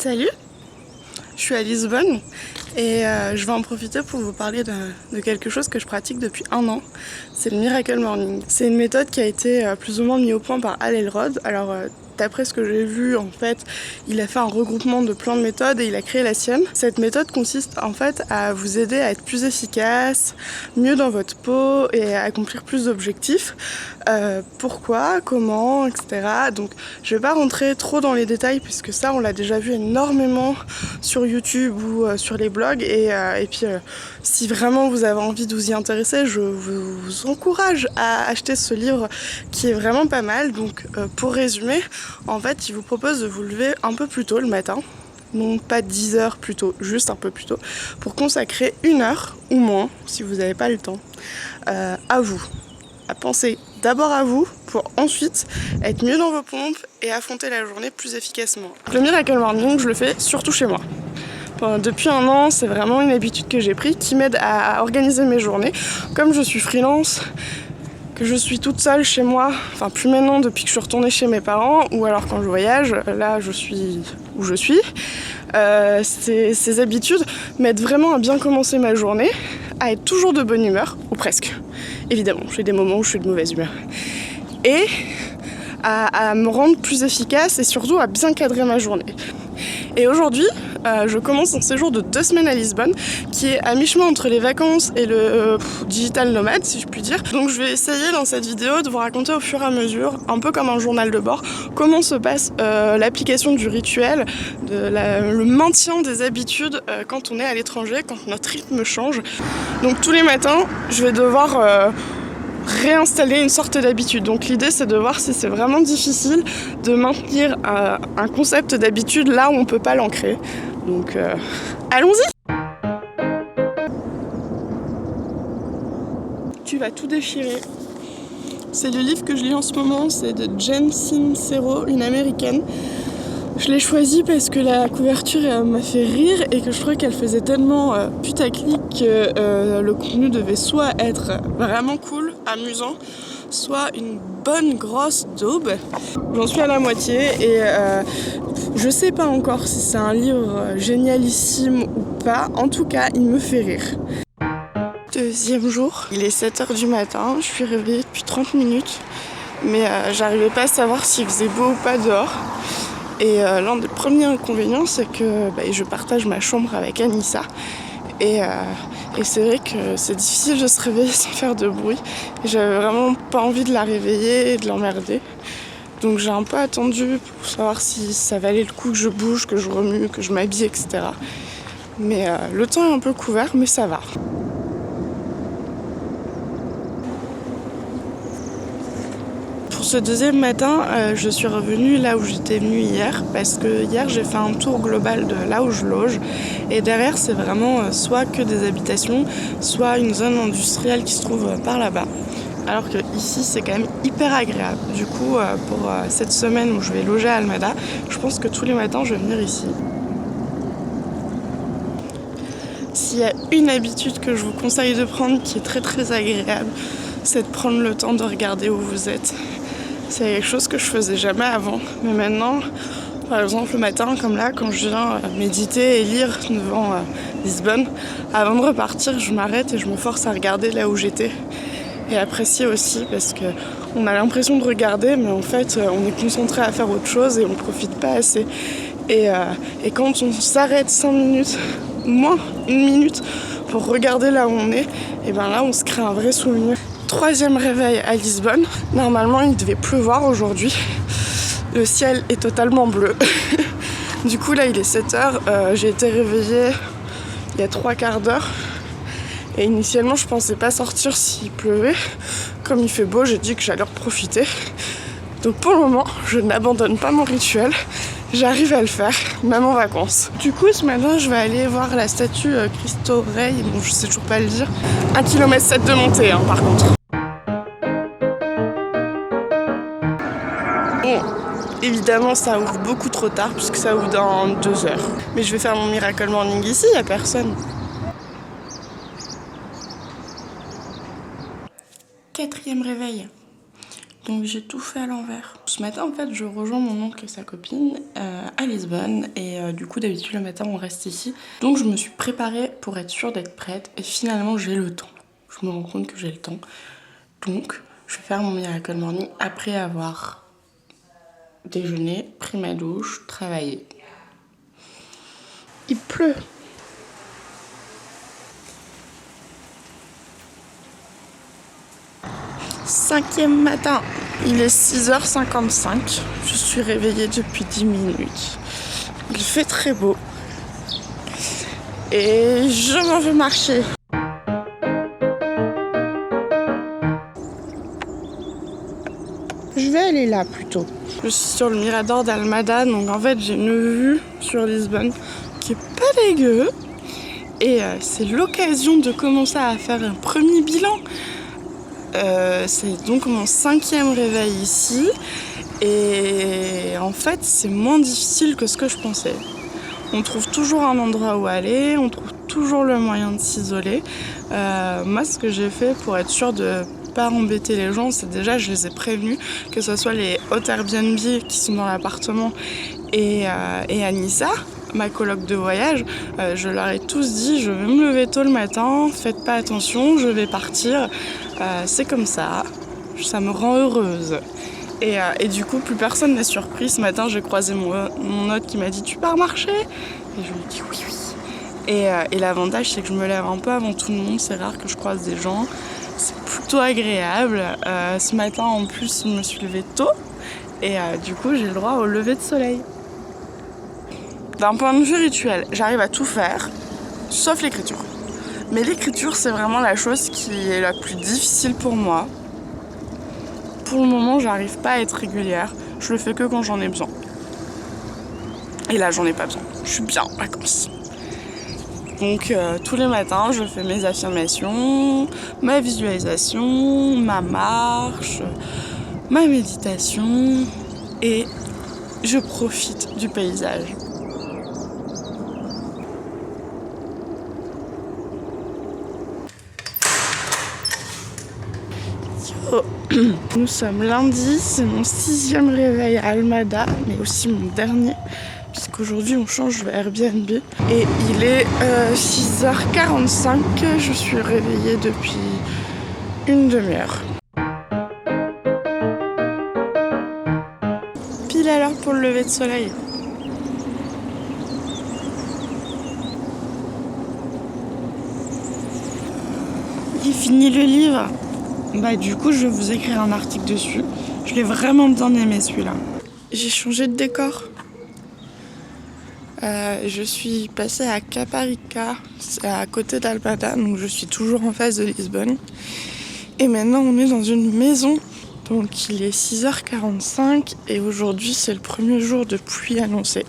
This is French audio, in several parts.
Salut, je suis à Lisbonne et je vais en profiter pour vous parler de quelque chose que je pratique depuis 1 an. C'est le Miracle Morning. C'est une méthode qui a été plus ou moins mise au point par Hal Elrod. Alors d'après ce que j'ai vu, en fait, il a fait un regroupement de plein de méthodes et il a créé la sienne. Cette méthode consiste en fait à vous aider à être plus efficace, mieux dans votre peau et à accomplir plus d'objectifs. Pourquoi, comment, etc. Donc je vais pas rentrer trop dans les détails puisque ça on l'a déjà vu énormément sur YouTube ou sur les blogs et puis si vraiment vous avez envie de vous y intéresser, je vous encourage à acheter ce livre qui est vraiment pas mal. Donc pour résumer, en fait il vous propose de vous lever un peu plus tôt le matin, non pas 10 heures plutôt, juste un peu plus tôt, pour consacrer 1 heure ou moins, si vous n'avez pas le temps, à vous, à penser d'abord à vous pour ensuite être mieux dans vos pompes et affronter la journée plus efficacement. Le Miracle Morning, je le fais surtout chez moi. Depuis 1 an, c'est vraiment une habitude que j'ai prise qui m'aide à organiser mes journées. Comme je suis freelance, que je suis toute seule chez moi, enfin plus maintenant depuis que je suis retournée chez mes parents, ou alors quand je voyage, là je suis où je suis. Ces habitudes m'aident vraiment à bien commencer ma journée, à être toujours de bonne humeur, ou presque. Évidemment, j'ai des moments où je suis de mauvaise humeur. Et à me rendre plus efficace et surtout à bien cadrer ma journée. Et aujourd'hui, je commence un séjour de 2 semaines à Lisbonne, qui est à mi-chemin entre les vacances et le digital nomade, si je puis dire. Donc je vais essayer dans cette vidéo de vous raconter au fur et à mesure, un peu comme un journal de bord, comment se passe l'application du rituel, le maintien des habitudes quand on est à l'étranger, quand notre rythme change. Donc tous les matins, je vais devoir réinstaller une sorte d'habitude. Donc l'idée c'est de voir si c'est vraiment difficile de maintenir un concept d'habitude là où on peut pas l'ancrer. Donc allons-y. Tu vas tout déchirer. C'est le livre que je lis en ce moment, c'est de Jen Sincero, une américaine. Je l'ai choisi parce que la couverture m'a fait rire et que je trouvais qu'elle faisait tellement putaclic que le contenu devait soit être vraiment cool, amusant, soit une bonne grosse daube. J'en suis à la moitié et je sais pas encore si c'est un livre génialissime ou pas. En tout cas, il me fait rire. 2e jour, il est 7h du matin, je suis réveillée depuis 30 minutes, mais j'arrivais pas à savoir s'il faisait beau ou pas dehors. Et l'un des premiers inconvénients, c'est que je partage ma chambre avec Anissa. Et c'est vrai que c'est difficile de se réveiller sans faire de bruit. J'avais vraiment pas envie de la réveiller et de l'emmerder. Donc j'ai un peu attendu pour savoir si ça valait le coup que je bouge, que je remue, que je m'habille, etc. Mais le temps est un peu couvert, mais ça va. Pour ce 2e matin, je suis revenue là où j'étais venue hier, parce que hier j'ai fait un tour global de là où je loge, et derrière c'est vraiment soit que des habitations, soit une zone industrielle qui se trouve par là-bas. Alors que ici c'est quand même hyper agréable. Du coup, pour cette semaine où je vais loger à Almada, je pense que tous les matins je vais venir ici. S'il y a une habitude que je vous conseille de prendre qui est très très agréable, c'est de prendre le temps de regarder où vous êtes. C'est quelque chose que je faisais jamais avant, mais maintenant, par exemple le matin, comme là, quand je viens méditer et lire devant Lisbonne, avant de repartir, je m'arrête et je me force à regarder là où j'étais et apprécier aussi, parce que on a l'impression de regarder, mais en fait, on est concentré à faire autre chose et on profite pas assez. Et quand on s'arrête 5 minutes, ou moins 1 minute, pour regarder là où on est, et ben là, on se crée un vrai souvenir. 3e réveil à Lisbonne. Normalement, il devait pleuvoir aujourd'hui. Le ciel est totalement bleu. Du coup, là, il est 7h. J'ai été réveillée il y a 3/4 d'heure. Et initialement, je pensais pas sortir s'il pleuvait. Comme il fait beau, j'ai dit que j'allais en profiter. Donc pour le moment, je n'abandonne pas mon rituel. J'arrive à le faire, même en vacances. Du coup, ce matin, je vais aller voir la statue Cristo Rei. Bon, je sais toujours pas le dire. 1,7 km de montée, hein, par contre. Bon, évidemment, ça ouvre beaucoup trop tard, puisque ça ouvre dans 2 heures. Mais je vais faire mon Miracle Morning ici, il n'y a personne. 4e réveil. Donc j'ai tout fait à l'envers. Ce matin en fait je rejoins mon oncle et sa copine à Lisbonne et du coup d'habitude le matin on reste ici. Donc je me suis préparée pour être sûre d'être prête et finalement j'ai le temps. Je me rends compte que j'ai le temps. Donc je vais faire mon Miracle Morning après avoir déjeuné, pris ma douche, travaillé. Il pleut. Cinquième matin, il est 6h55, je suis réveillée depuis 10 minutes. Il fait très beau et je m'en vais marcher. Je vais aller là plutôt. Je suis sur le Mirador d'Almada, donc en fait j'ai une vue sur Lisbonne qui est pas dégueu. Et c'est l'occasion de commencer à faire un premier bilan. C'est donc mon 5e réveil ici et en fait c'est moins difficile que ce que je pensais. On trouve toujours un endroit où aller, on trouve toujours le moyen de s'isoler. Moi ce que j'ai fait pour être sûre de pas embêter les gens, c'est déjà je les ai prévenus, que ce soit les hôtes Airbnb qui sont dans l'appartement et Anissa, ma coloc de voyage, je leur ai tous dit je vais me lever tôt le matin, faites pas attention, je vais partir, c'est comme ça me rend heureuse. Et du coup plus personne n'est surpris. Ce matin j'ai croisé mon hôte qui m'a dit tu pars marcher? Et je lui ai dit oui. Et l'avantage c'est que je me lève un peu avant tout le monde, c'est rare que je croise des gens, c'est plutôt agréable. Ce matin en plus je me suis levée tôt et du coup j'ai le droit au lever de soleil. D'un point de vue rituel, j'arrive à tout faire, sauf l'écriture. Mais l'écriture, c'est vraiment la chose qui est la plus difficile pour moi. Pour le moment, j'arrive pas à être régulière. Je le fais que quand j'en ai besoin. Et là, j'en ai pas besoin. Je suis bien en vacances. Donc, tous les matins, je fais mes affirmations, ma visualisation, ma marche, ma méditation. Et je profite du paysage. Nous sommes lundi, c'est mon 6e réveil à Almada, mais aussi mon dernier, puisqu'aujourd'hui on change de Airbnb. Et il est 6h45, je suis réveillée depuis une demi-heure. Pile à l'heure pour le lever de soleil. J'ai fini le livre. Bah du coup je vais vous écrire un article dessus. Je l'ai vraiment bien aimé celui-là. J'ai changé de décor. Je suis passée à Caparica, c'est à côté d'Almada, donc je suis toujours en face de Lisbonne. Et maintenant on est dans une maison, donc il est 6h45 et aujourd'hui c'est le premier jour de pluie annoncé.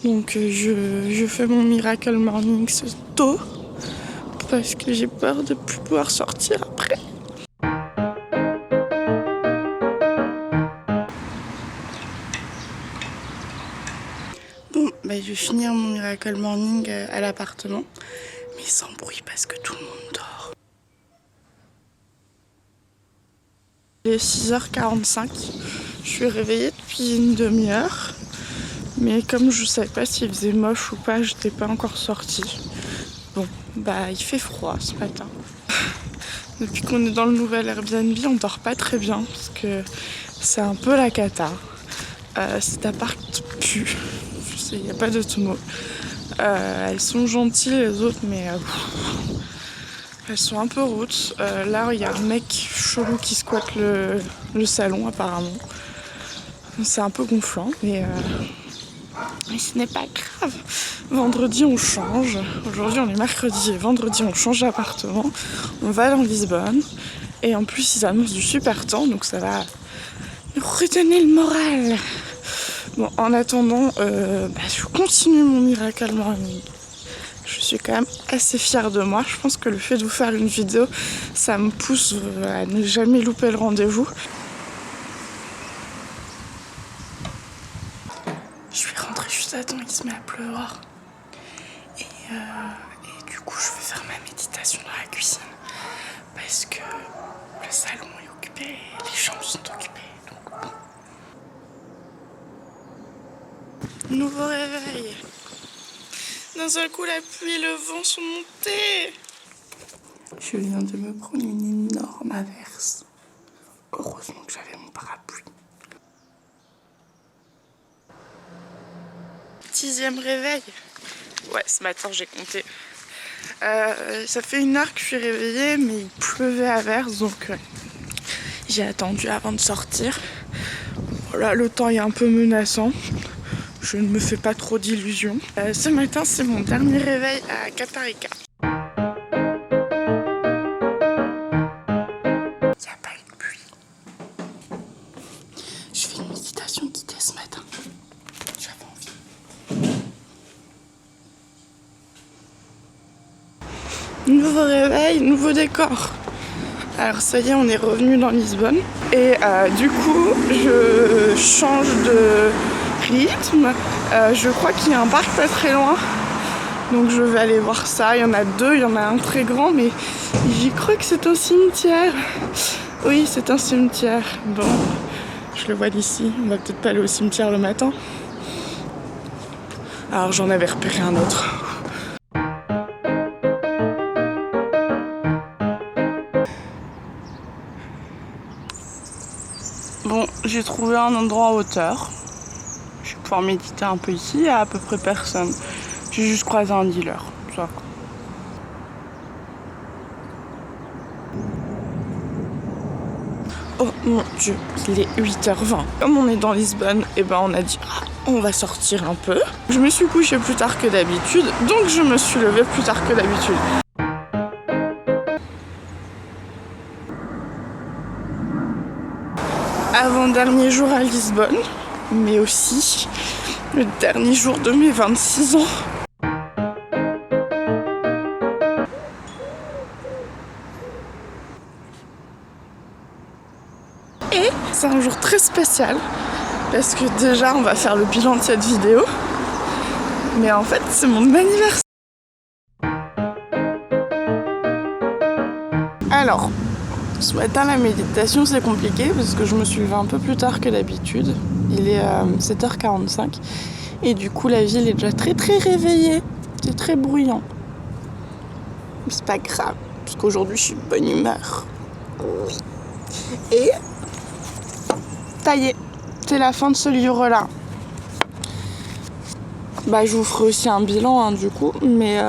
Donc je fais mon Miracle Morning tôt parce que j'ai peur de plus pouvoir sortir après. Bon, bah, je vais finir mon Miracle Morning à l'appartement, mais sans bruit parce que tout le monde dort. Il est 6h45, je suis réveillée depuis une demi-heure, mais comme je savais pas s'il faisait moche ou pas, j'étais pas encore sortie. Bon, bah il fait froid ce matin. Depuis qu'on est dans le nouvel Airbnb, on dort pas très bien parce que c'est un peu la cata. Cet appart pue. Il n'y a pas d'autre mot. Elles sont gentilles les autres, mais elles sont un peu routes. Là, il y a un mec chelou qui squatte le salon apparemment. C'est un peu gonflant, mais ce n'est pas grave. Vendredi, on change. Aujourd'hui, on est mercredi et vendredi, on change d'appartement. On va dans Lisbonne. Et en plus, ils annoncent du super temps, donc ça va nous redonner le moral. Bon, en attendant, je continue mon Miracle Morning. Je suis quand même assez fière de moi. Je pense que le fait de vous faire une vidéo, ça me pousse à ne jamais louper le rendez-vous. Je suis rentrée juste à temps, il se met à pleuvoir. Et du coup, je vais faire ma méditation dans la cuisine. Parce que le salon est occupé. occupées, les chambres sont occupées, donc bon. Nouveau réveil. D'un seul coup, la pluie et le vent sont montés. Je viens de me prendre une énorme averse. Heureusement que j'avais mon parapluie. 10e réveil. Ouais, ce matin j'ai compté. Ça fait 1 heure que je suis réveillée, mais il pleuvait à verse, donc j'ai attendu avant de sortir. Voilà, le temps est un peu menaçant. Je ne me fais pas trop d'illusions. Ce matin, c'est mon dernier réveil à Caparica. Il n'y a pas eu de pluie. Je fais une méditation guidée ce matin. J'avais envie. Nouveau réveil, nouveau décor. Alors ça y est, on est revenu dans Lisbonne. Et du coup, je change de rythme. Je crois qu'il y a un parc pas très loin. Donc je vais aller voir ça. Il y en a 2, il y en a un très grand, mais j'y crois que c'est un cimetière. Oui, c'est un cimetière. Bon, je le vois d'ici. On va peut-être pas aller au cimetière le matin. Alors j'en avais repéré un autre. Bon, j'ai trouvé un endroit en hauteur. Je vais pouvoir méditer un peu ici, il n'y a à peu près personne. J'ai juste croisé un dealer, ça. Oh mon Dieu, il est 8h20. Comme on est dans Lisbonne, et ben on a dit on va sortir un peu. Je me suis couchée plus tard que d'habitude, donc je me suis levée plus tard que d'habitude. Avant-dernier jour à Lisbonne, mais aussi le dernier jour de mes 26 ans. Et c'est un jour très spécial parce que déjà on va faire le bilan de cette vidéo, mais en fait c'est mon anniversaire. Alors, ce matin la méditation c'est compliqué parce que je me suis levée un peu plus tard que d'habitude. Il est 7h45 et du coup la ville est déjà très réveillée. C'est très bruyant. Mais c'est pas grave parce qu'aujourd'hui je suis de bonne humeur. Oui. Et ça y est, c'est la fin de ce livre-là. Bah, je vous ferai aussi un bilan du coup, mais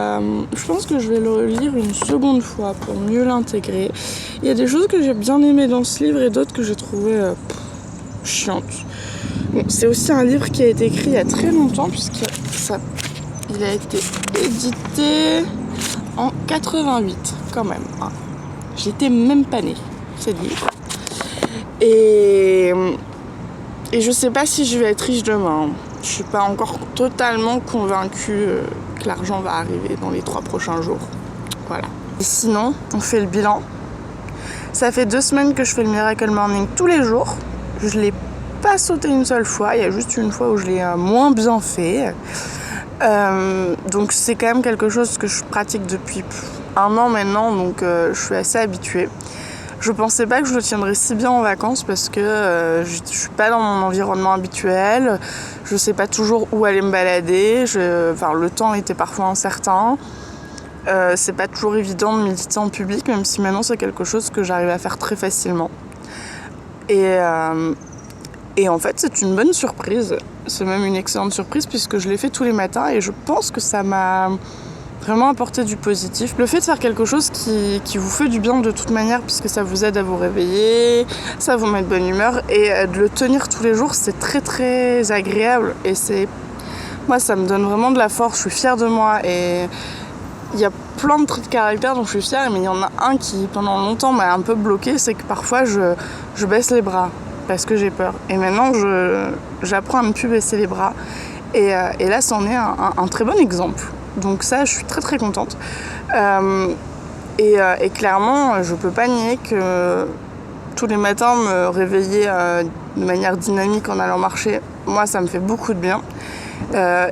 je pense que je vais le lire une seconde fois pour mieux l'intégrer. Il y a des choses que j'ai bien aimées dans ce livre et d'autres que j'ai trouvées chiantes. Bon, c'est aussi un livre qui a été écrit il y a très longtemps puisqu'il a été édité en 88 quand même. Hein. J'étais même pas née, ce livre. Et je sais pas si je vais être riche demain. Je suis pas encore totalement convaincue que l'argent va arriver dans les 3 prochains jours. Voilà. Et sinon, on fait le bilan. Ça fait 2 semaines que je fais le Miracle Morning tous les jours. Je l'ai pas sauté une seule fois. Il y a juste une fois où je l'ai moins bien fait. Donc c'est quand même quelque chose que je pratique depuis 1 an maintenant. Donc je suis assez habituée. Je pensais pas que je le tiendrais si bien en vacances parce que je suis pas dans mon environnement habituel, je sais pas toujours où aller me balader, le temps était parfois incertain, c'est pas toujours évident de méditer en public, même si maintenant c'est quelque chose que j'arrive à faire très facilement. Et en fait c'est une bonne surprise, c'est même une excellente surprise puisque je l'ai fait tous les matins et je pense que ça m'a vraiment apporter du positif. Le fait de faire quelque chose qui vous fait du bien de toute manière puisque ça vous aide à vous réveiller, ça vous met de bonne humeur et de le tenir tous les jours c'est très agréable et moi ça me donne vraiment de la force, je suis fière de moi et il y a plein de traits de caractère dont je suis fière mais il y en a un qui pendant longtemps m'a un peu bloqué, c'est que parfois je baisse les bras parce que j'ai peur et maintenant j'apprends à ne plus baisser les bras et là c'en est un très bon exemple. Donc ça, je suis très contente. Et clairement, je peux pas nier que tous les matins, me réveiller de manière dynamique en allant marcher, moi, ça me fait beaucoup de bien.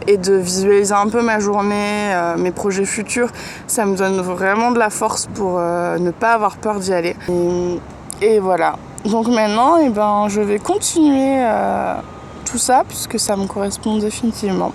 Et de visualiser un peu ma journée, mes projets futurs, ça me donne vraiment de la force pour ne pas avoir peur d'y aller. Et voilà. Donc maintenant, je vais continuer tout ça puisque ça me correspond définitivement.